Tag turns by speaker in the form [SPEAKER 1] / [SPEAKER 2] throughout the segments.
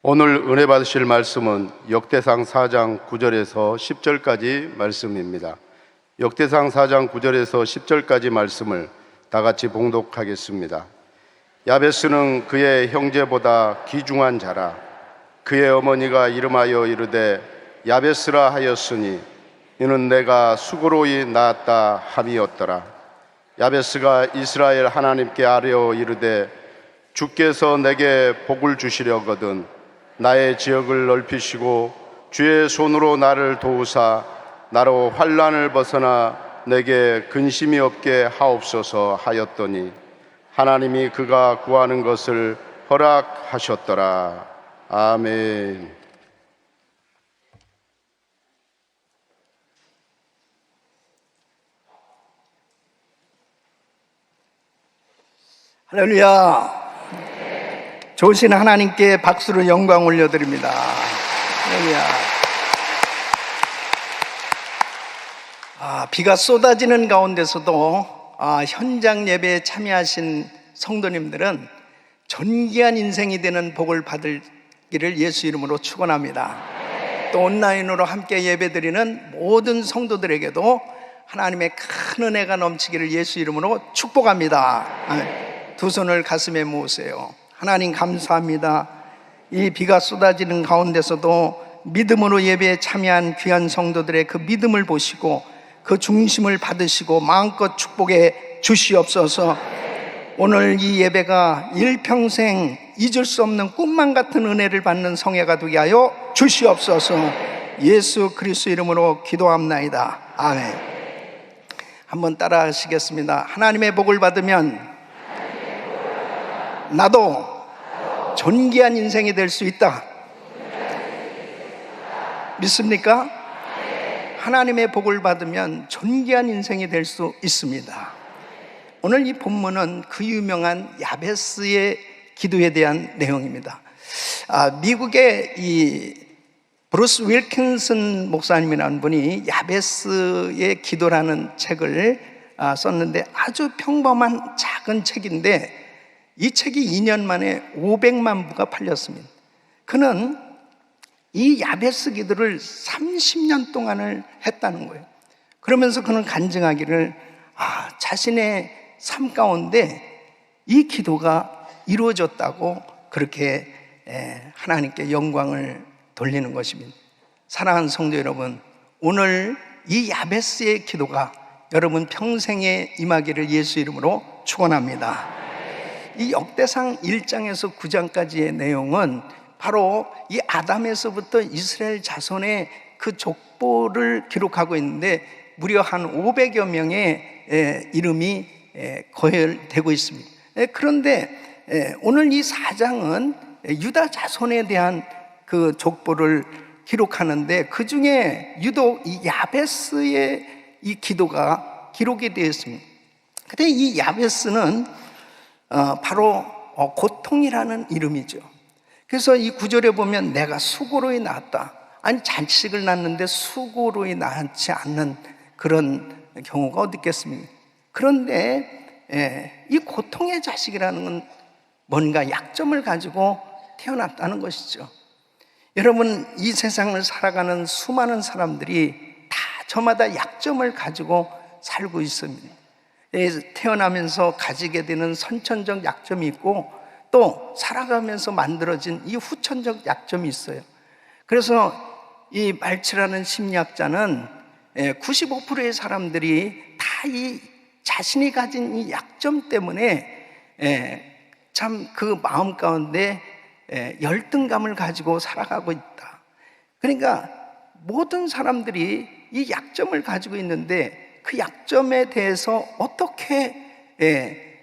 [SPEAKER 1] 오늘 은혜 받으실 말씀은 역대상 4장 9절에서 10절까지 말씀입니다. 역대상 4장 9절에서 10절까지 말씀을 다 같이 봉독하겠습니다. 야베스는 그의 형제보다 귀중한 자라. 그의 어머니가 이름하여 이르되 야베스라 하였으니 이는 내가 수고로이 낳았다 함이었더라. 야베스가 이스라엘 하나님께 아뢰어 이르되 주께서 내게 복을 주시려거든 나의 지역을 넓히시고 주의 손으로 나를 도우사 나로 환난을 벗어나 내게 근심이 없게 하옵소서 하였더니 하나님이 그가 구하는 것을 허락하셨더라. 아멘.
[SPEAKER 2] 할렐루야. 좋으신 하나님께 박수로 영광 올려드립니다. 할렐루야. 비가 쏟아지는 가운데서도 현장 예배에 참여하신 성도님들은 존귀한 인생이 되는 복을 받을기를 예수 이름으로 축원합니다. 또 온라인으로 함께 예배드리는 모든 성도들에게도 하나님의 큰 은혜가 넘치기를 예수 이름으로 축복합니다. 두 손을 가슴에 모으세요. 하나님 감사합니다. 이 비가 쏟아지는 가운데서도 믿음으로 예배에 참여한 귀한 성도들의 그 믿음을 보시고 그 중심을 받으시고 마음껏 축복해 주시옵소서. 오늘 이 예배가 일평생 잊을 수 없는 꿈만 같은 은혜를 받는 성회가 되게 하여 주시옵소서. 예수 그리스도 이름으로 기도합나이다. 아멘. 한번 따라 하시겠습니다. 하나님의 복을 받으면 나도 존귀한 인생이 될 수 있다. 믿습니까? 하나님의 복을 받으면 존귀한 인생이 될 수 있습니다. 오늘 이 본문은 그 유명한 야베스의 기도에 대한 내용입니다. 미국의 이 브루스 윌킨슨 목사님이라는 분이 야베스의 기도라는 책을 썼는데 아주 평범한 작은 책인데 이 책이 2년 만에 500만 부가 팔렸습니다. 그는 이 야베스 기도를 30년 동안을 했다는 거예요. 그러면서 그는 간증하기를 자신의 삶 가운데 이 기도가 이루어졌다고 그렇게 하나님께 영광을 돌리는 것입니다. 사랑하는 성도 여러분, 오늘 이 야베스의 기도가 여러분 평생에 임하기를 예수 이름으로 축원합니다. 이 역대상 1장에서 9장까지의 내용은 바로 이 아담에서부터 이스라엘 자손의 그 족보를 기록하고 있는데 무려 한 500여 명의 이름이 거열되고 있습니다. 그런데 오늘 이 4장은 유다 자손에 대한 그 족보를 기록하는데 그 중에 유독 이 야베스의 이 기도가 기록이 되어 있습니다. 근데 이 야베스는 바로 고통이라는 이름이죠. 그래서 이 구절에 보면 내가 수고로이 낳았다. 아니 자식을 낳는데 수고로이 낳지 않는 그런 경우가 어디 있겠습니까? 그런데 이 고통의 자식이라는 건 뭔가 약점을 가지고 태어났다는 것이죠. 여러분, 이 세상을 살아가는 수많은 사람들이 다 저마다 약점을 가지고 살고 있습니다. 태어나면서 가지게 되는 선천적 약점이 있고 또 살아가면서 만들어진 이 후천적 약점이 있어요. 그래서 이 말치라는 심리학자는 95%의 사람들이 다 이 자신이 가진 이 약점 때문에 참 그 마음 가운데 열등감을 가지고 살아가고 있다. 그러니까 모든 사람들이 이 약점을 가지고 있는데 그 약점에 대해서 어떻게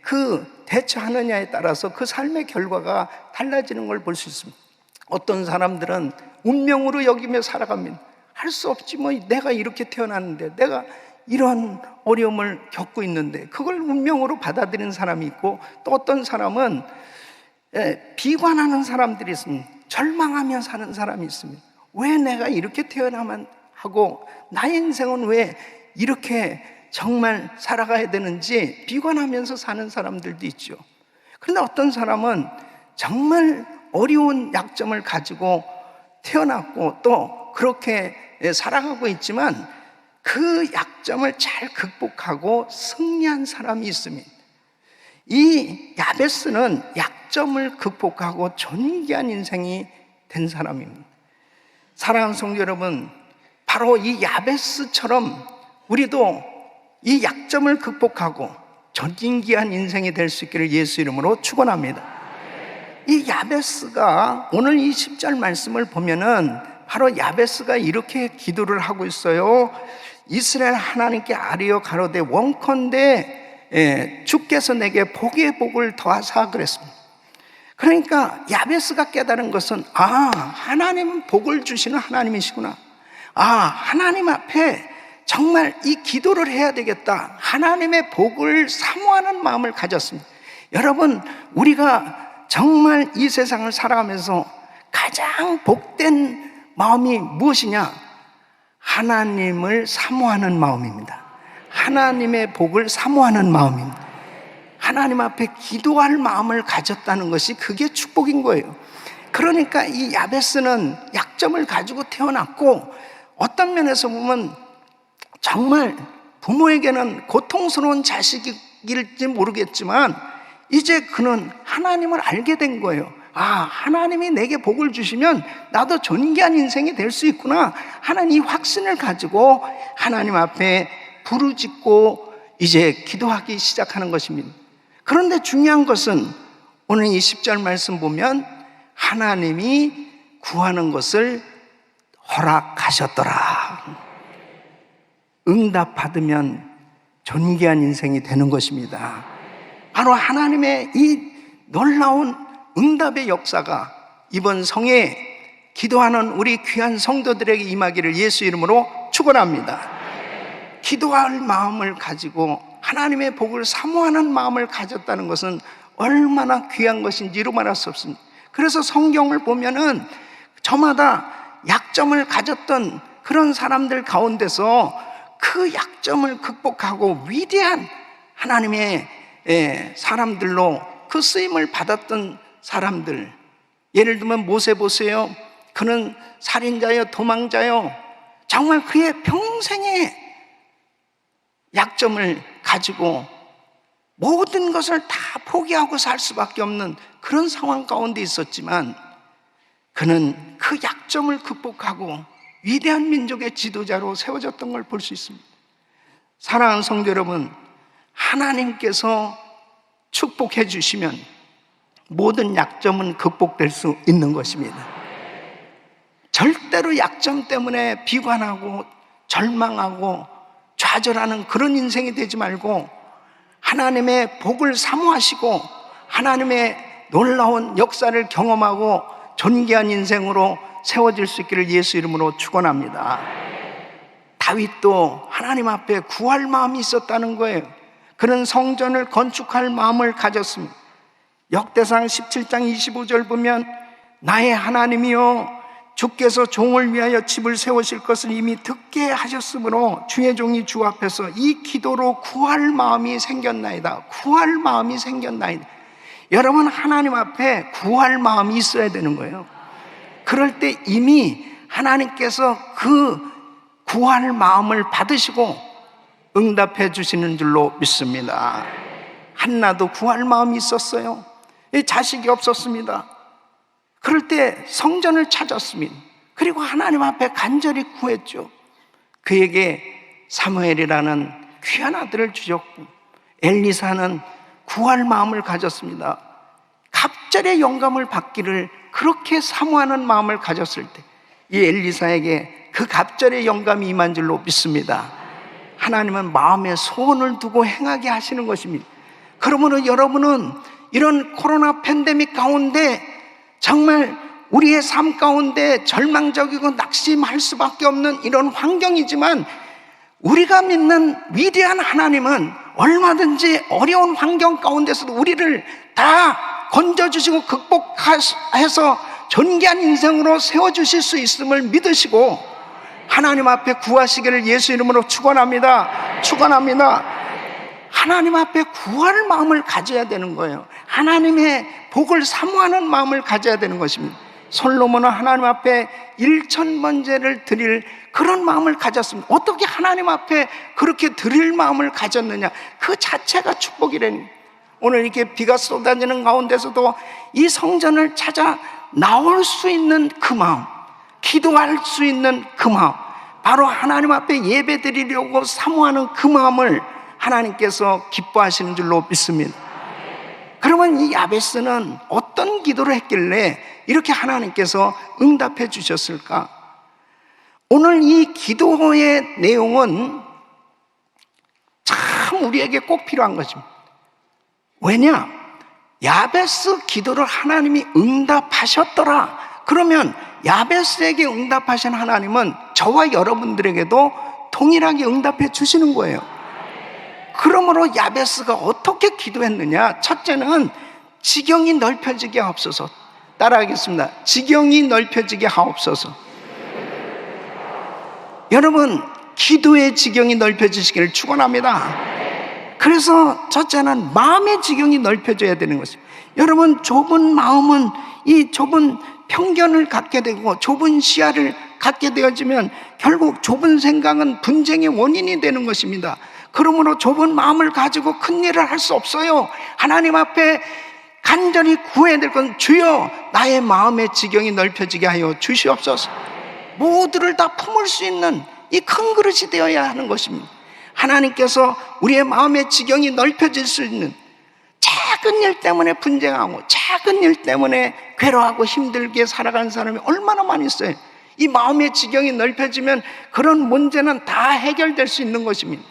[SPEAKER 2] 그 대처하느냐에 따라서 그 삶의 결과가 달라지는 걸 볼 수 있습니다. 어떤 사람들은 운명으로 여기며 살아갑니다. 할 수 없지 뭐 내가 이렇게 태어났는데 내가 이런 어려움을 겪고 있는데 그걸 운명으로 받아들이는 사람이 있고 또 어떤 사람은 비관하는 사람들이 있습니다. 절망하며 사는 사람이 있습니다. 왜 내가 이렇게 태어나만 하고 나의 인생은 왜 이렇게 정말 살아가야 되는지 비관하면서 사는 사람들도 있죠. 그런데 어떤 사람은 정말 어려운 약점을 가지고 태어났고 또 그렇게 살아가고 있지만 그 약점을 잘 극복하고 승리한 사람이 있습니다. 이 야베스는 약점을 극복하고 존귀한 인생이 된 사람입니다. 사랑하는 성도 여러분, 바로 이 야베스처럼 우리도 이 약점을 극복하고 존귀한 인생이 될 수 있기를 예수 이름으로 축원합니다. 이 야베스가 오늘 이 10절 말씀을 보면은 바로 야베스가 이렇게 기도를 하고 있어요. 이스라엘 하나님께 아뢰어 가로되 원컨대 주께서 내게 복의 복을 더하사 그랬습니다. 그러니까 야베스가 깨달은 것은 하나님은 복을 주시는 하나님이시구나. 하나님 앞에 정말 이 기도를 해야 되겠다. 하나님의 복을 사모하는 마음을 가졌습니다. 여러분, 우리가 정말 이 세상을 살아가면서 가장 복된 마음이 무엇이냐? 하나님을 사모하는 마음입니다. 하나님의 복을 사모하는 마음입니다. 하나님 앞에 기도할 마음을 가졌다는 것이 그게 축복인 거예요. 그러니까 이 야베스는 약점을 가지고 태어났고 어떤 면에서 보면 정말 부모에게는 고통스러운 자식일지 모르겠지만 이제 그는 하나님을 알게 된 거예요. 하나님이 내게 복을 주시면 나도 존귀한 인생이 될 수 있구나 하는 이 확신을 가지고 하나님 앞에 부르짖고 이제 기도하기 시작하는 것입니다. 그런데 중요한 것은 오늘 이 10절 말씀 보면 하나님이 구하는 것을 허락하셨더라. 응답받으면 존귀한 인생이 되는 것입니다. 바로 하나님의 이 놀라운 응답의 역사가 이번 성에 기도하는 우리 귀한 성도들에게 임하기를 예수 이름으로 축원합니다. 기도할 마음을 가지고 하나님의 복을 사모하는 마음을 가졌다는 것은 얼마나 귀한 것인지 이루 말할 수 없습니다. 그래서 성경을 보면은 저마다 약점을 가졌던 그런 사람들 가운데서 그 약점을 극복하고 위대한 하나님의 사람들로 그 쓰임을 받았던 사람들, 예를 들면 모세 보세요. 그는 살인자요 도망자요, 정말 그의 평생의 약점을 가지고 모든 것을 다 포기하고 살 수밖에 없는 그런 상황 가운데 있었지만 그는 그 약점을 극복하고 위대한 민족의 지도자로 세워졌던 걸 볼 수 있습니다. 사랑하는 성도 여러분, 하나님께서 축복해 주시면 모든 약점은 극복될 수 있는 것입니다. 절대로 약점 때문에 비관하고 절망하고 좌절하는 그런 인생이 되지 말고 하나님의 복을 사모하시고 하나님의 놀라운 역사를 경험하고 존귀한 인생으로 세워질 수 있기를 예수 이름으로 축원합니다. 다윗도 하나님 앞에 구할 마음이 있었다는 거예요. 그는 성전을 건축할 마음을 가졌습니다. 역대상 17장 25절 보면 나의 하나님이여 주께서 종을 위하여 집을 세우실 것을 이미 듣게 하셨으므로 주의 종이 주 앞에서 이 기도로 구할 마음이 생겼나이다. 구할 마음이 생겼나이다. 여러분, 하나님 앞에 구할 마음이 있어야 되는 거예요. 그럴 때 이미 하나님께서 그 구할 마음을 받으시고 응답해 주시는 줄로 믿습니다. 한나도 구할 마음이 있었어요. 자식이 없었습니다. 그럴 때 성전을 찾았습니다. 그리고 하나님 앞에 간절히 구했죠. 그에게 사무엘이라는 귀한 아들을 주셨고 엘리사는 구할 마음을 가졌습니다. 갑절의 영감을 받기를 그렇게 사모하는 마음을 가졌을 때 이 엘리사에게 그 갑절의 영감이 임한 줄로 믿습니다. 하나님은 마음에 소원을 두고 행하게 하시는 것입니다. 그러므로 여러분은 이런 코로나 팬데믹 가운데 정말 우리의 삶 가운데 절망적이고 낙심할 수밖에 없는 이런 환경이지만 우리가 믿는 위대한 하나님은 얼마든지 어려운 환경 가운데서도 우리를 다 건져주시고 극복해서 존귀한 인생으로 세워주실 수 있음을 믿으시고 하나님 앞에 구하시기를 예수 이름으로 축원합니다. 축원합니다. 하나님 앞에 구할 마음을 가져야 되는 거예요. 하나님의 복을 사모하는 마음을 가져야 되는 것입니다. 솔로몬은 하나님 앞에 1,000번제를 드릴 그런 마음을 가졌습니다. 어떻게 하나님 앞에 그렇게 드릴 마음을 가졌느냐, 그 자체가 축복이라니. 오늘 이렇게 비가 쏟아지는 가운데서도 이 성전을 찾아 나올 수 있는 그 마음, 기도할 수 있는 그 마음, 바로 하나님 앞에 예배 드리려고 사모하는 그 마음을 하나님께서 기뻐하시는 줄로 믿습니다. 그러면 이 야베스는 어떤 기도를 했길래 이렇게 하나님께서 응답해 주셨을까? 오늘 이 기도의 내용은 참 우리에게 꼭 필요한 것입니다. 왜냐? 야베스 기도를 하나님이 응답하셨더라. 그러면 야베스에게 응답하신 하나님은 저와 여러분들에게도 동일하게 응답해 주시는 거예요. 그러므로 야베스가 어떻게 기도했느냐? 첫째는 지경이 넓혀지게 하옵소서. 따라하겠습니다. 지경이 넓혀지게 하옵소서. 여러분, 기도의 지경이 넓혀지시기를 축원합니다. 그래서 첫째는 마음의 지경이 넓혀져야 되는 것입니다. 여러분, 좁은 마음은 이 좁은 편견을 갖게 되고 좁은 시야를 갖게 되어지면 결국 좁은 생각은 분쟁의 원인이 되는 것입니다. 그러므로 좁은 마음을 가지고 큰 일을 할 수 없어요. 하나님 앞에 간절히 구해야 될 건, 주여 나의 마음의 지경이 넓혀지게 하여 주시옵소서. 모두를 다 품을 수 있는 이 큰 그릇이 되어야 하는 것입니다. 하나님께서 우리의 마음의 지경이 넓혀질 수 있는, 작은 일 때문에 분쟁하고 작은 일 때문에 괴로워하고 힘들게 살아가는 사람이 얼마나 많이 있어요. 이 마음의 지경이 넓혀지면 그런 문제는 다 해결될 수 있는 것입니다.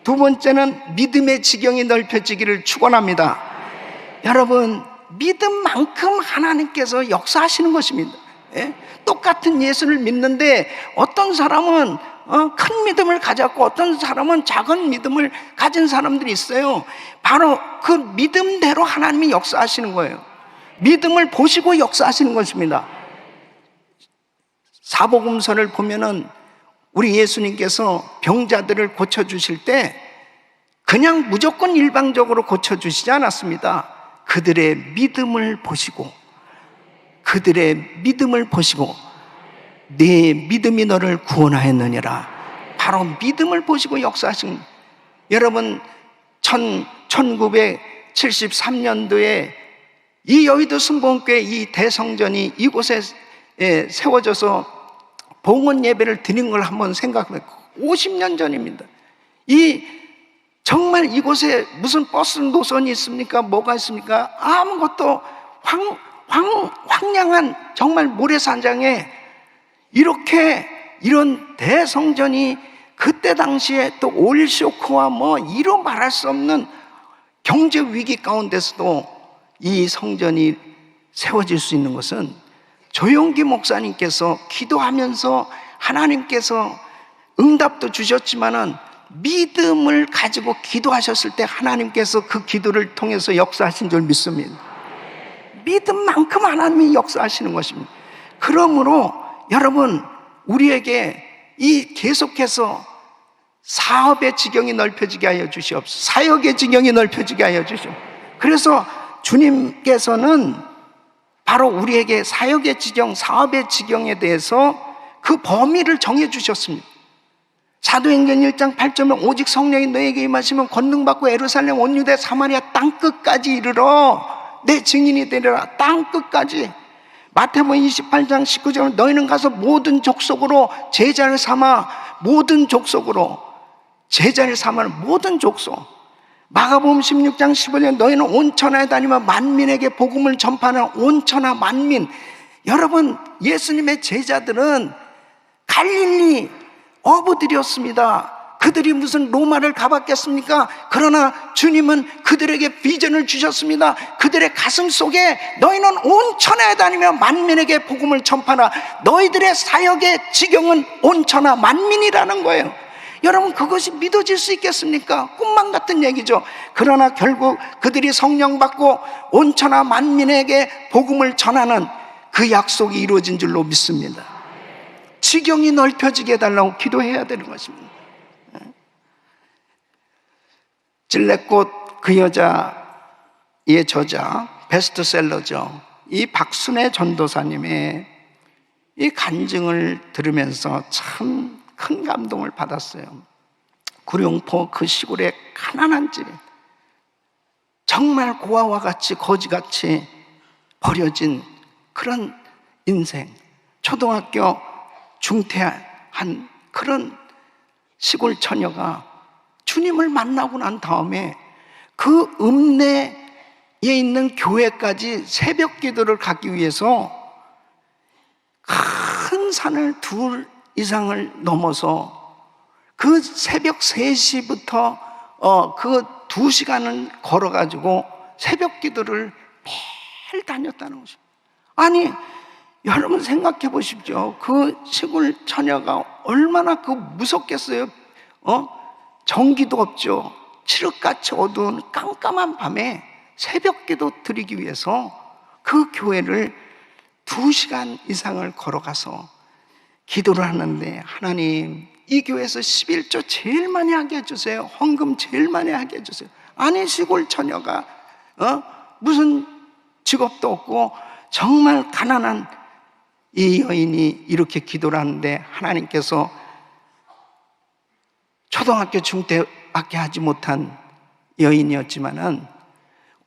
[SPEAKER 2] 두 번째는 믿음의 지경이 넓혀지기를 축원합니다. 여러분, 믿음만큼 하나님께서 역사하시는 것입니다. 예? 똑같은 예수를 믿는데 어떤 사람은 큰 믿음을 가졌고 어떤 사람은 작은 믿음을 가진 사람들이 있어요. 바로 그 믿음대로 하나님이 역사하시는 거예요. 믿음을 보시고 역사하시는 것입니다. 사복음서를 보면은 우리 예수님께서 병자들을 고쳐주실 때 그냥 무조건 일방적으로 고쳐주시지 않았습니다. 그들의 믿음을 보시고, 그들의 믿음을 보시고, 네 믿음이 너를 구원하였느니라. 바로 믿음을 보시고 역사하신. 여러분, 1973년도에 이 여의도 순복음교회 이 대성전이 이곳에 세워져서 봉헌 예배를 드린 걸 한번 생각해보고 50년 전입니다. 정말 이곳에 무슨 버스 노선이 있습니까? 뭐가 있습니까? 아무것도 황량한 정말 모래사장에 이런 대성전이 그때 당시에 또 오일 쇼크와 이루 말할 수 없는 경제 위기 가운데서도 이 성전이 세워질 수 있는 것은 조용기 목사님께서 기도하면서 하나님께서 응답도 주셨지만은 믿음을 가지고 기도하셨을 때 하나님께서 그 기도를 통해서 역사하신 줄 믿습니다. 믿음만큼 하나님이 역사하시는 것입니다. 그러므로 여러분, 우리에게 계속해서 사업의 지경이 넓혀지게 하여 주시옵소서. 사역의 지경이 넓혀지게 하여 주시옵소서. 그래서 주님께서는 바로 우리에게 사역의 지경, 사업의 지경에 대해서 그 범위를 정해 주셨습니다. 사도행전 1장 8절에 오직 성령이 너에게 임하시면 권능받고 예루살렘 온 유대 사마리아 땅끝까지 이르러 내 증인이 되리라. 땅끝까지. 마태복음 28장 19절에 너희는 가서 모든 족속으로 제자를 삼아, 모든 족속으로 제자를 삼아, 모든 족속. 마가복음 16장 15절에 너희는 온 천하에 다니며 만민에게 복음을 전파하는 온 천하 만민. 여러분, 예수님의 제자들은 갈릴리 어부들이었습니다. 그들이 무슨 로마를 가봤겠습니까? 그러나 주님은 그들에게 비전을 주셨습니다. 그들의 가슴 속에 너희는 온 천하에 다니며 만민에게 복음을 전파하라. 너희들의 사역의 지경은 온 천하 만민이라는 거예요. 여러분, 그것이 믿어질 수 있겠습니까? 꿈만 같은 얘기죠. 그러나 결국 그들이 성령 받고 온 천하 만민에게 복음을 전하는 그 약속이 이루어진 줄로 믿습니다. 지경이 넓혀지게 해달라고 기도해야 되는 것입니다. 찔레꽃 그 여자의 저자, 베스트셀러죠. 이 박순애 전도사님의 이 간증을 들으면서 참 큰 감동을 받았어요. 구룡포 그 시골의 가난한 집에 정말 고아와 같이 거지같이 버려진 그런 인생, 초등학교 중퇴한 그런 시골 처녀가 주님을 만나고 난 다음에 그 읍내에 있는 교회까지 새벽 기도를 가기 위해서 큰 산을 둘 이상을 넘어서 그 새벽 3시부터 그 2시간을 걸어가지고 새벽 기도를 매일 다녔다는 것입니다. 아니, 여러분 생각해 보십시오. 그 시골 처녀가 얼마나 그 무섭겠어요. 전기도 없죠. 칠흑같이 어두운 깜깜한 밤에 새벽 기도 드리기 위해서 그 교회를 2시간 이상을 걸어가서 기도를 하는데, 하나님 이 교회에서 11조 제일 많이 하게 해주세요. 헌금 제일 많이 하게 해주세요. 아니, 시골 처녀가 무슨 직업도 없고 정말 가난한 이 여인이 이렇게 기도를 하는데, 하나님께서 초등학교 중퇴밖에 하지 못한 여인이었지만은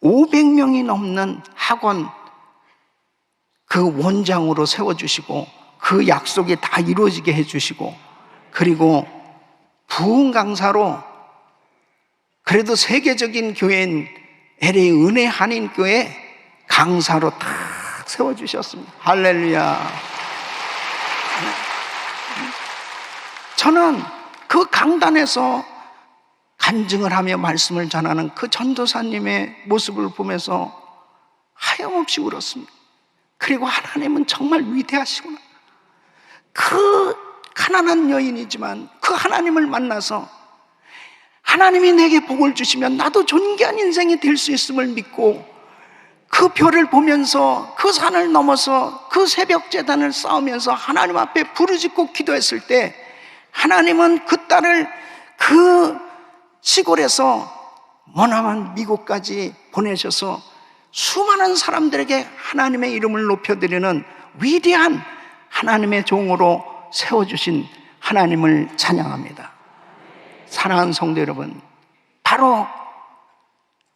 [SPEAKER 2] 500명이 넘는 학원 그 원장으로 세워주시고 그 약속이 다 이루어지게 해주시고, 그리고 부흥 강사로 그래도 세계적인 교회인 LA 은혜 한인교회 강사로 딱 세워주셨습니다. 할렐루야. 저는 그 강단에서 간증을 하며 말씀을 전하는 그 전도사님의 모습을 보면서 하염없이 울었습니다. 그리고 하나님은 정말 위대하시구나. 그 가난한 여인이지만 그 하나님을 만나서 하나님이 내게 복을 주시면 나도 존귀한 인생이 될 수 있음을 믿고 그 별을 보면서 그 산을 넘어서 그 새벽 제단을 쌓으면서 하나님 앞에 부르짖고 기도했을 때, 하나님은 그 딸을 그 시골에서 머나먼 미국까지 보내셔서 수많은 사람들에게 하나님의 이름을 높여드리는 위대한 하나님의 종으로 세워주신 하나님을 찬양합니다. 사랑하는 성도 여러분, 바로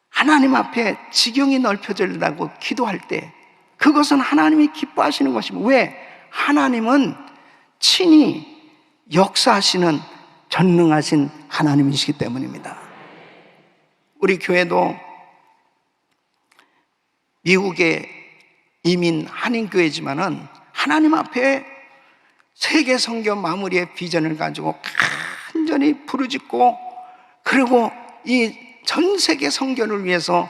[SPEAKER 2] 하나님 앞에 지경이 넓혀지려고 기도할 때 그것은 하나님이 기뻐하시는 것입니다. 왜? 하나님은 친히 역사하시는 전능하신 하나님이시기 때문입니다. 우리 교회도 미국의 이민 한인교회지만은 하나님 앞에 세계 선교 마무리의 비전을 가지고 간절히 부르짖고, 그리고 이 전 세계 선교를 위해서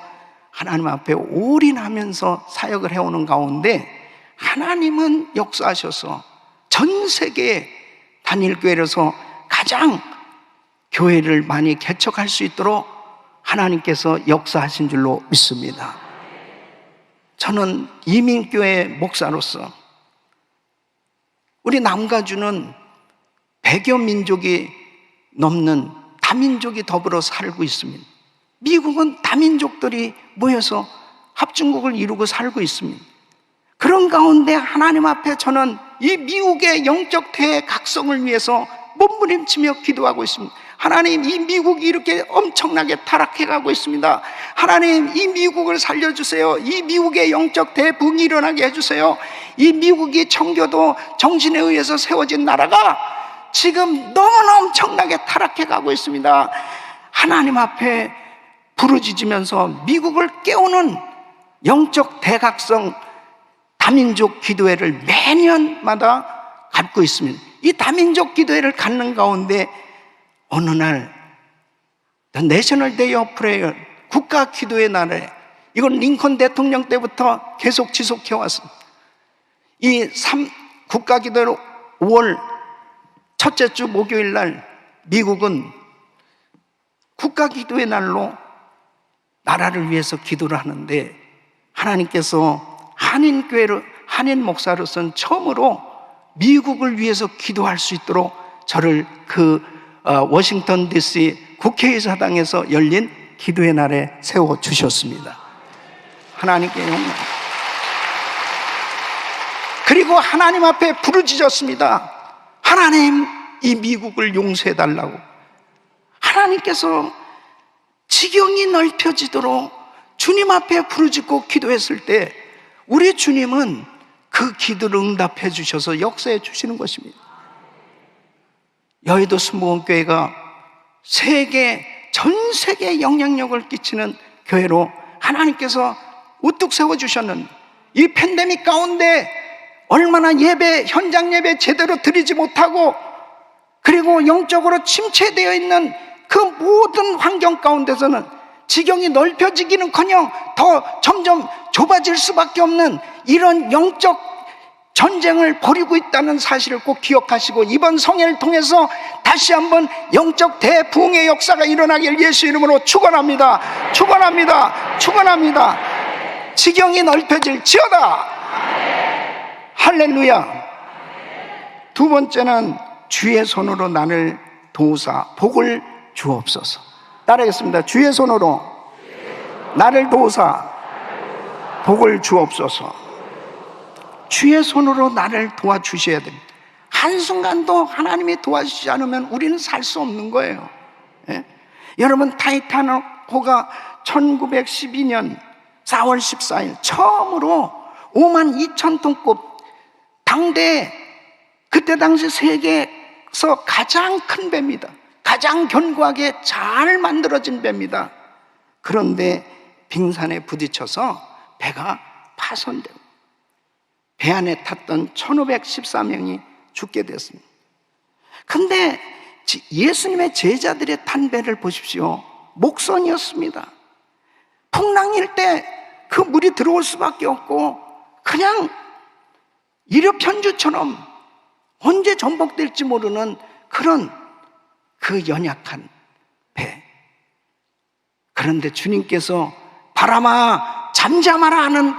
[SPEAKER 2] 하나님 앞에 올인하면서 사역을 해오는 가운데, 하나님은 역사하셔서 전 세계 단일교회로서 가장 교회를 많이 개척할 수 있도록 하나님께서 역사하신 줄로 믿습니다. 저는 이민교회 목사로서 우리 남가주는 100여 민족이 넘는 다민족이 더불어 살고 있습니다. 미국은 다민족들이 모여서 합중국을 이루고 살고 있습니다. 그런 가운데 하나님 앞에 저는 이 미국의 영적 대각성을 위해서 몸부림치며 기도하고 있습니다. 하나님, 이 미국이 이렇게 엄청나게 타락해가고 있습니다. 하나님, 이 미국을 살려주세요. 이 미국의 영적 대붕이 일어나게 해주세요. 이 미국이 청교도 정신에 의해서 세워진 나라가 지금 너무나 엄청나게 타락해가고 있습니다. 하나님 앞에 부르짖으면서 미국을 깨우는 영적 대각성 다민족 기도회를 매년마다 갖고 있습니다. 이 다민족 기도회를 갖는 가운데 어느 날 The National Day of Prayer, 국가 기도의 날에, 이건 링컨 대통령 때부터 계속 지속해 왔습니다. 이 국가 기도회 5월 첫째 주 목요일 날 미국은 국가 기도의 날로 나라를 위해서 기도를 하는데, 하나님께서 한인 목사로서는 처음으로 미국을 위해서 기도할 수 있도록 저를 그 워싱턴 DC 국회의사당에서 열린 기도의 날에 세워주셨습니다. 하나님께 영광. 그리고 하나님 앞에 부르짖었습니다. 하나님, 이 미국을 용서해달라고. 하나님께서 지경이 넓혀지도록 주님 앞에 부르짖고 기도했을 때 우리 주님은 그 기도를 응답해 주셔서 역사해 주시는 것입니다. 여의도 순복음교회가 전 세계에 영향력을 끼치는 교회로 하나님께서 우뚝 세워주셨는 이 팬데믹 가운데 얼마나 현장 예배 제대로 드리지 못하고 그리고 영적으로 침체되어 있는 그 모든 환경 가운데서는 지경이 넓혀지기는커녕 더 점점 좁아질 수밖에 없는 이런 영적 전쟁을 벌이고 있다는 사실을 꼭 기억하시고 이번 성회를 통해서 다시 한번 영적 대부흥의 역사가 일어나길 예수 이름으로 축원합니다. 축원합니다. 축원합니다. 지경이 넓혀질지어다. 할렐루야. 두 번째는 주의 손으로 나를 도우사 복을 주옵소서. 따라하겠습니다. 주의 손으로 나를 도우사 복을 주옵소서. 주의 손으로 나를 도와주셔야 됩니다. 한순간도 하나님이 도와주지 않으면 우리는 살 수 없는 거예요. 예? 여러분, 타이타닉호가 1912년 4월 14일 처음으로 52,000톤급 당대 그때 당시 세계에서 가장 큰 배입니다. 가장 견고하게 잘 만들어진 배입니다. 그런데 빙산에 부딪혀서 배가 파손되고 배 안에 탔던 1,514명이 죽게 됐습니다. 근데 예수님의 제자들의 탄 배를 보십시오. 목선이었습니다. 풍랑일 때 그 물이 들어올 수밖에 없고 그냥 일요편주처럼 언제 전복될지 모르는 그런 그 연약한 배. 그런데 주님께서 바람아 잠잠하라 하는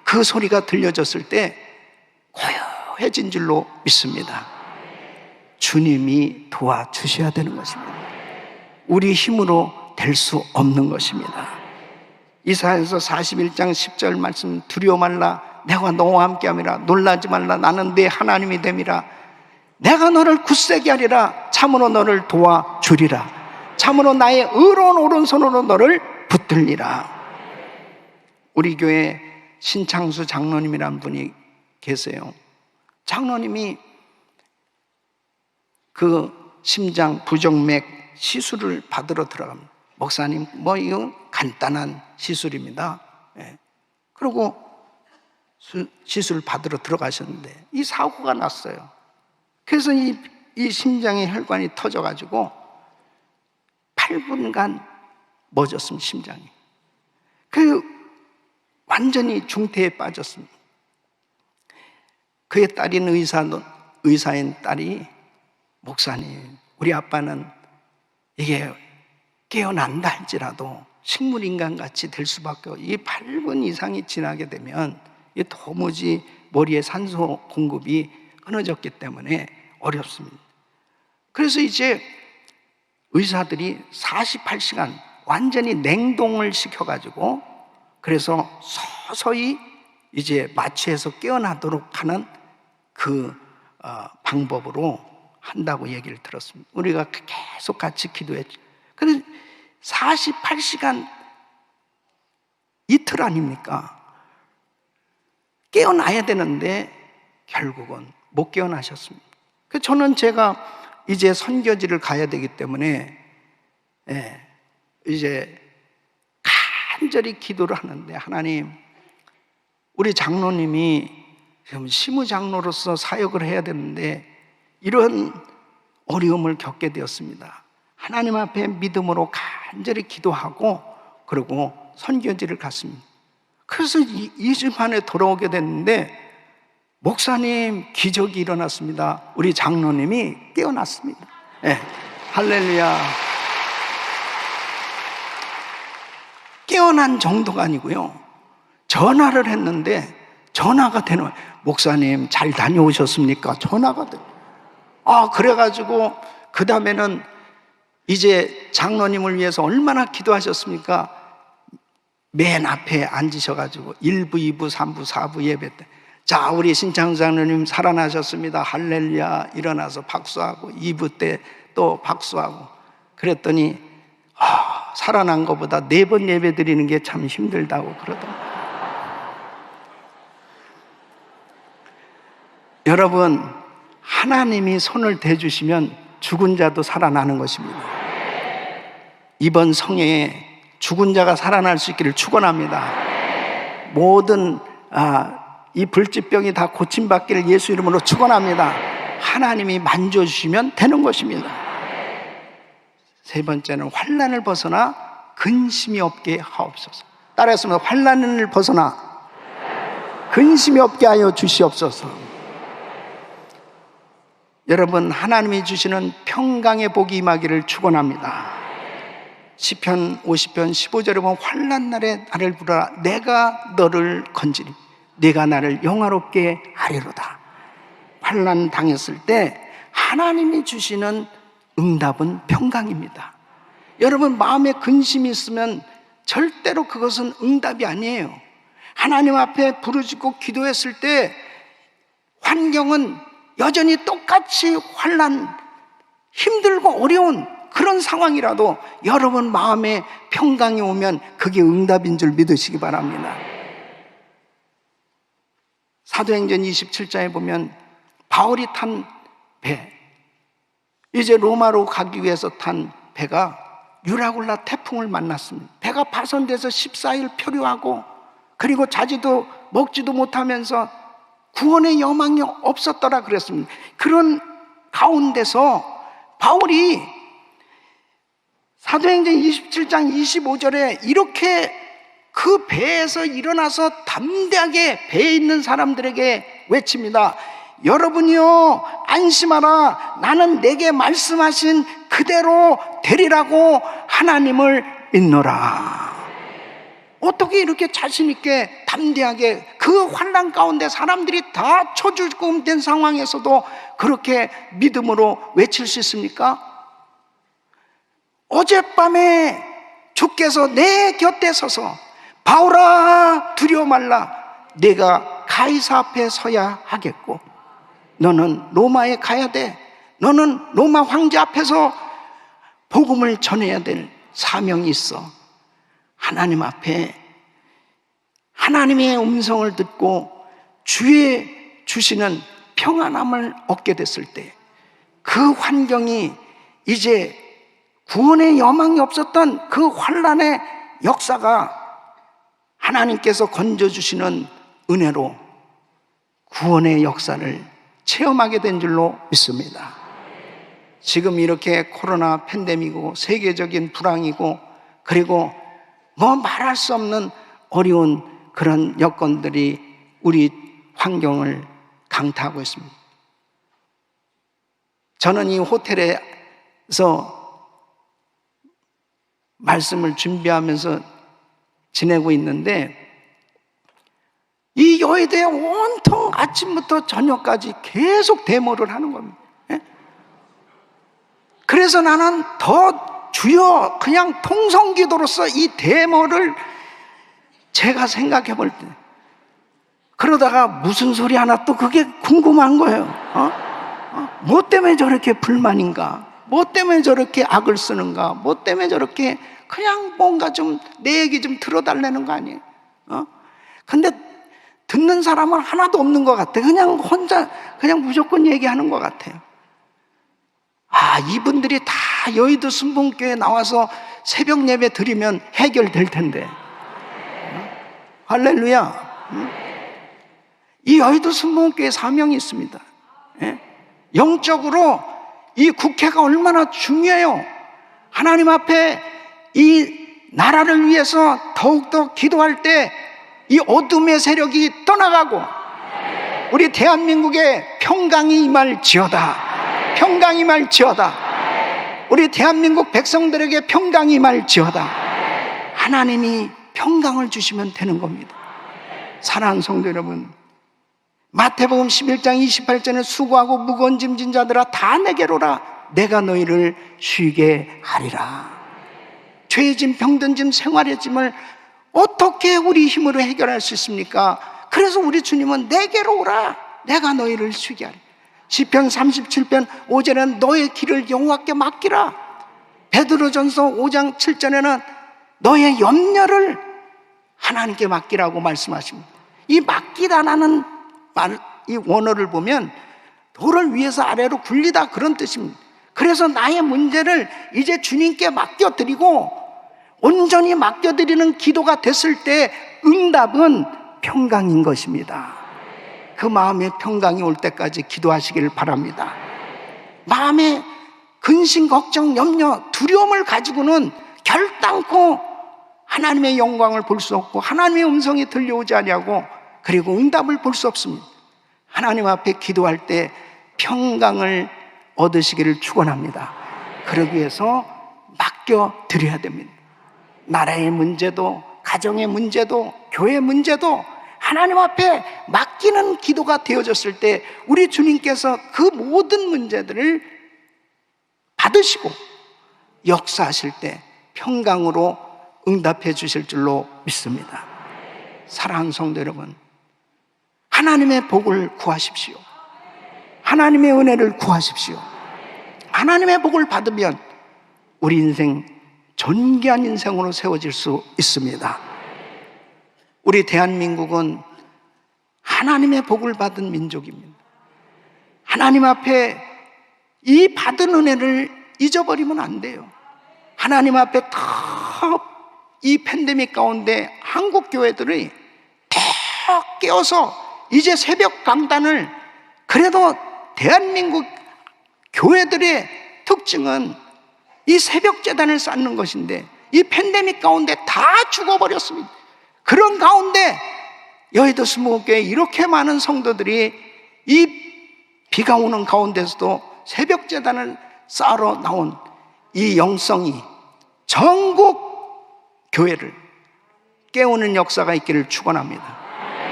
[SPEAKER 2] 그 소리가 들려졌을 때 고요해진 줄로 믿습니다. 주님이 도와주셔야 되는 것입니다. 우리 힘으로 될 수 없는 것입니다. 이사야서 41장 10절 말씀, 두려워 말라 내가 너와 함께함이라 놀라지 말라 나는 네 하나님이 됨이라 내가 너를 굳세게 하리라 참으로 너를 도와주리라 참으로 나의 의로운 오른손으로 너를 붙들리라. 우리 교회 신창수 장로님이란 분이 계세요. 장로님이 그 심장 부정맥 시술을 받으러 들어갑니다. 목사님, 이거 간단한 시술입니다. 예. 그리고 시술 받으러 들어가셨는데 이 사고가 났어요. 그래서 이 심장의 혈관이 터져가지고 8분간 멎었습니다. 심장이. 완전히 중태에 빠졌습니다. 그의 딸인 의사인 딸이 목사님, 우리 아빠는 이게 깨어난다 할지라도 식물인간같이 될 수밖에 없어요. 이 8분 이상이 지나게 되면 도무지 머리에 산소 공급이 끊어졌기 때문에 어렵습니다. 그래서 이제 의사들이 48시간 완전히 냉동을 시켜가지고 그래서 서서히 이제 마취해서 깨어나도록 하는 그 방법으로 한다고 얘기를 들었습니다. 우리가 계속 같이 기도했죠. 그래서 48시간 이틀 아닙니까? 깨어나야 되는데 결국은 못 깨어나셨습니다. 그래서 저는 제가 이제 선교지를 가야 되기 때문에 이제 간절히 기도를 하는데 하나님, 우리 장로님이 지금 시무장로로서 사역을 해야 되는데 이런 어려움을 겪게 되었습니다. 하나님 앞에 믿음으로 간절히 기도하고 그리고 선교지를 갔습니다. 그래서 2주 만에 돌아오게 됐는데 목사님, 기적이 일어났습니다. 우리 장로님이 깨어났습니다. 네. 할렐루야. 깨어난 정도가 아니고요, 전화를 했는데 전화가 되는 거예요. 목사님 잘 다녀오셨습니까? 전화가 돼. 그래가지고 그 다음에는 이제 장로님을 위해서 얼마나 기도하셨습니까? 맨 앞에 앉으셔가지고 1부, 2부, 3부, 4부 예배 때, 자, 우리 신창 장로님 살아나셨습니다, 할렐루야, 일어나서 박수하고, 2부 때 또 박수하고. 그랬더니 살아난 것보다 4번 예배 드리는 게 참 힘들다고 그러더라고요. 여러분, 하나님이 손을 대주시면 죽은 자도 살아나는 것입니다. 이번 성회에 죽은 자가 살아날 수 있기를 축원합니다. 모든 이 불치병이 다 고침받기를 예수 이름으로 축원합니다. 하나님이 만져주시면 되는 것입니다. 세 번째는 환난을 벗어나 근심이 없게 하옵소서. 따라했습니다. 환난을 벗어나 근심이 없게 하여 주시옵소서. 여러분, 하나님이 주시는 평강의 복이 임하기를 축원합니다. 시편 50편 15절에 보면 환난 날에 나를 부르라, 내가 너를 건지리, 네가 나를 영화롭게 하리로다. 환난 당했을 때 하나님이 주시는 응답은 평강입니다. 여러분, 마음에 근심이 있으면 절대로 그것은 응답이 아니에요. 하나님 앞에 부르짖고 기도했을 때 환경은 여전히 똑같이 환난, 힘들고 어려운 그런 상황이라도 여러분 마음에 평강이 오면 그게 응답인 줄 믿으시기 바랍니다. 사도행전 27장에 보면 바울이 탄 배, 이제 로마로 가기 위해서 탄 배가 유라굴라 태풍을 만났습니다. 배가 파손돼서 14일 표류하고, 그리고 자지도 먹지도 못하면서 구원의 여망이 없었더라 그랬습니다. 그런 가운데서 바울이 사도행전 27장 25절에 이렇게 그 배에서 일어나서 담대하게 배에 있는 사람들에게 외칩니다. 여러분이요, 안심하라. 나는 내게 말씀하신 그대로 되리라고 하나님을 믿노라. 어떻게 이렇게 자신 있게 담대하게 그 환난 가운데 사람들이 다 초죽음된 상황에서도 그렇게 믿음으로 외칠 수 있습니까? 어젯밤에 주께서 내 곁에 서서 바울아 두려워 말라, 내가 가이사 앞에 서야 하겠고 너는 로마에 가야 돼. 너는 로마 황제 앞에서 복음을 전해야 될 사명이 있어. 하나님 앞에 하나님의 음성을 듣고 주의 주시는 평안함을 얻게 됐을 때 그 환경이 이제 구원의 여망이 없었던 그 환난의 역사가 하나님께서 건져주시는 은혜로 구원의 역사를 체험하게 된 줄로 믿습니다. 지금 이렇게 코로나 팬데믹이고 세계적인 불황이고 그리고 뭐 말할 수 없는 어려운 그런 여건들이 우리 환경을 강타하고 있습니다. 저는 이 호텔에서 말씀을 준비하면서 지내고 있는데 이 여의도에 온통 아침부터 저녁까지 계속 데모를 하는 겁니다. 그래서 나는 더 주여 그냥 통성기도로서 이 데모를 제가 생각해 볼 때 그러다가 무슨 소리 하나 또 그게 궁금한 거예요. 뭐 때문에 저렇게 불만인가? 뭐 때문에 저렇게 악을 쓰는가? 뭐 때문에 저렇게 그냥 뭔가 좀 내 얘기 좀 들어달라는 거 아니에요? 근데 듣는 사람은 하나도 없는 것 같아. 그냥 혼자 그냥 무조건 얘기하는 것 같아요. 이분들이 다 여의도 순복음교회 나와서 새벽 예배 드리면 해결될 텐데. 할렐루야. 이 여의도 순복음교회 사명이 있습니다. 영적으로 이 국회가 얼마나 중요해요. 하나님 앞에 이 나라를 위해서 더욱더 기도할 때 이 어둠의 세력이 떠나가고 우리 대한민국에 평강이 임할지어다. 평강이 임할지어다. 우리 대한민국 백성들에게 평강이 임할지어다. 하나님이 평강을 주시면 되는 겁니다. 사랑하는 성도 여러분, 마태복음 11장 28절에 수고하고 무거운 짐진 자들아 다 내게로 오라. 내가 너희를 쉬게 하리라. 죄의 짐, 병든 짐, 생활의 짐을 어떻게 우리 힘으로 해결할 수 있습니까? 그래서 우리 주님은 내게로 오라, 내가 너희를 쉬게 하리. 시편 37편 5절에는 너의 길을 여호와께 맡기라. 베드로전서 5장 7절에는 너의 염려를 하나님께 맡기라고 말씀하십니다. 이 맡기다라는 말, 이 원어를 보면 돌을 위에서 아래로 굴리다, 그런 뜻입니다. 그래서 나의 문제를 이제 주님께 맡겨드리고 온전히 맡겨드리는 기도가 됐을 때 응답은 평강인 것입니다. 그 마음에 평강이 올 때까지 기도하시기를 바랍니다. 마음에 근심, 걱정, 염려, 두려움을 가지고는 결단코 하나님의 영광을 볼 수 없고 하나님의 음성이 들려오지 아니하고 그리고 응답을 볼 수 없습니다. 하나님 앞에 기도할 때 평강을 얻으시기를 축원합니다. 그러기 위해서 맡겨드려야 됩니다. 나라의 문제도, 가정의 문제도, 교회 문제도 하나님 앞에 맡기는 기도가 되어졌을 때 우리 주님께서 그 모든 문제들을 받으시고 역사하실 때 평강으로 응답해 주실 줄로 믿습니다. 사랑하는 성도 여러분, 하나님의 복을 구하십시오. 하나님의 은혜를 구하십시오. 하나님의 복을 받으면 우리 인생 존귀한 인생으로 세워질 수 있습니다. 우리 대한민국은 하나님의 복을 받은 민족입니다. 하나님 앞에 이 받은 은혜를 잊어버리면 안 돼요. 하나님 앞에 다 이 팬데믹 가운데 한국 교회들이 다 깨어서 이제 새벽 강단을, 그래도 대한민국 교회들의 특징은 이 새벽 제단을 쌓는 것인데 이 팬데믹 가운데 다 죽어버렸습니다. 그런 가운데 여의도 수목교회에 이렇게 많은 성도들이 이 비가 오는 가운데서도 새벽 제단을 쌓으러 나온 이 영성이 전국 교회를 깨우는 역사가 있기를 축원합니다.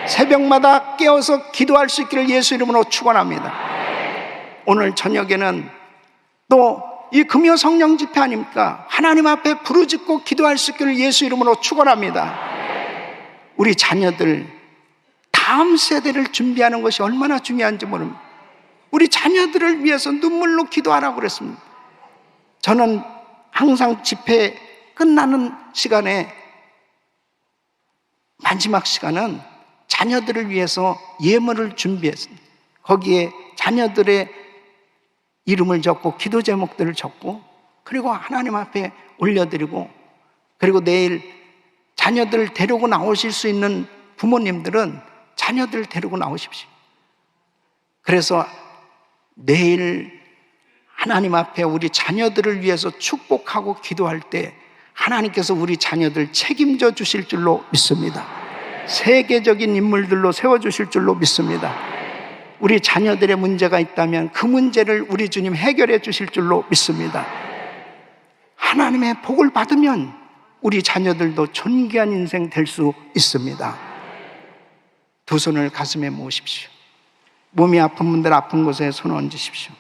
[SPEAKER 2] 새벽마다 깨어서 기도할 수 있기를 예수 이름으로 축원합니다. 오늘 저녁에는 또 이 금요 성령 집회 아닙니까? 하나님 앞에 부르짖고 기도할 수 있기를 예수 이름으로 축원합니다. 우리 자녀들 다음 세대를 준비하는 것이 얼마나 중요한지 모릅니다. 우리 자녀들을 위해서 눈물로 기도하라고 그랬습니다. 저는 항상 집회 끝나는 시간에 마지막 시간은 자녀들을 위해서 예물을 준비했습니다. 거기에 자녀들의 이름을 적고 기도 제목들을 적고 그리고 하나님 앞에 올려드리고, 그리고 내일 자녀들을 데리고 나오실 수 있는 부모님들은 자녀들을 데리고 나오십시오. 그래서 내일 하나님 앞에 우리 자녀들을 위해서 축복하고 기도할 때 하나님께서 우리 자녀들 책임져 주실 줄로 믿습니다. 세계적인 인물들로 세워주실 줄로 믿습니다. 우리 자녀들의 문제가 있다면 그 문제를 우리 주님 해결해 주실 줄로 믿습니다. 하나님의 복을 받으면 우리 자녀들도 존귀한 인생 될 수 있습니다. 두 손을 가슴에 모으십시오. 몸이 아픈 분들 아픈 곳에 손을 얹으십시오.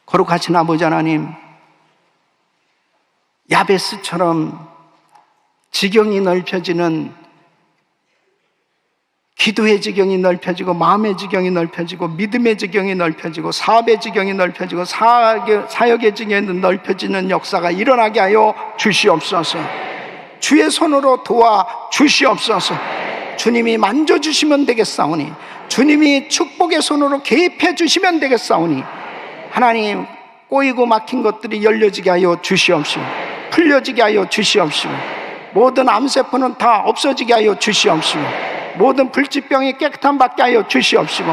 [SPEAKER 2] 거룩하신 아버지 하나님, 야베스처럼 지경이 넓혀지는, 기도의 지경이 넓혀지고 마음의 지경이 넓혀지고 믿음의 지경이 넓혀지고 사업의 지경이 넓혀지고 사역의 지경이 넓혀지는 역사가 일어나게 하여 주시옵소서. 주의 손으로 도와 주시옵소서. 주님이 만져주시면 되겠사오니, 주님이 축복의 손으로 개입해 주시면 되겠사오니, 하나님 꼬이고 막힌 것들이 열려지게 하여 주시옵시고 풀려지게 하여 주시옵시고 모든 암세포는 다 없어지게 하여 주시옵시고 모든 불치병이 깨끗함 받게 하여 주시옵시고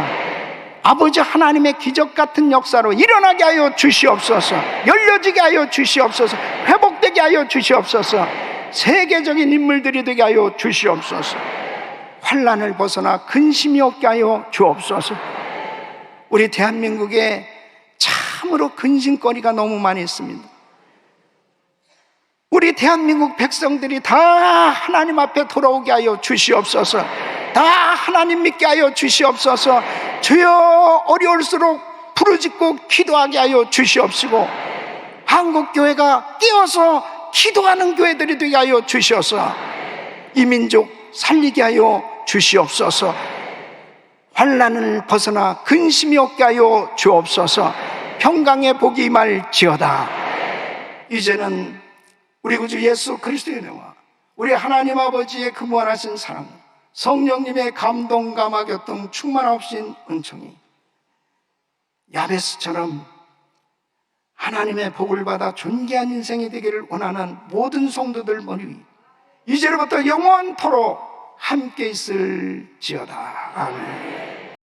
[SPEAKER 2] 아버지 하나님의 기적 같은 역사로 일어나게 하여 주시옵소서. 열려지게 하여 주시옵소서. 회복되게 하여 주시옵소서. 세계적인 인물들이 되게 하여 주시옵소서. 환난을 벗어나 근심이 없게 하여 주옵소서. 우리 대한민국에 참으로 근심거리가 너무 많이 있습니다. 우리 대한민국 백성들이 다 하나님 앞에 돌아오게 하여 주시옵소서. 다 하나님 믿게 하여 주시옵소서. 주여, 어려울수록 부르짖고 기도하게 하여 주시옵시고, 한국교회가 깨어서 기도하는 교회들이 되게 하여 주시옵소서. 이 민족 살리게 하여 주시옵소서. 환난을 벗어나 근심이 없게 하여 주옵소서. 평강의 복이 임할지어다. 이제는 우리 구주 예수 그리스도의 은혜와 우리 하나님 아버지의 그 무한하신 사랑, 성령님의 감동 감화 교통 충만하신 은총이 야베스처럼 하나님의 복을 받아 존귀한 인생이 되기를 원하는 모든 성도들 머리 위 이제로부터 영원토록 함께 있을지어다. 아멘.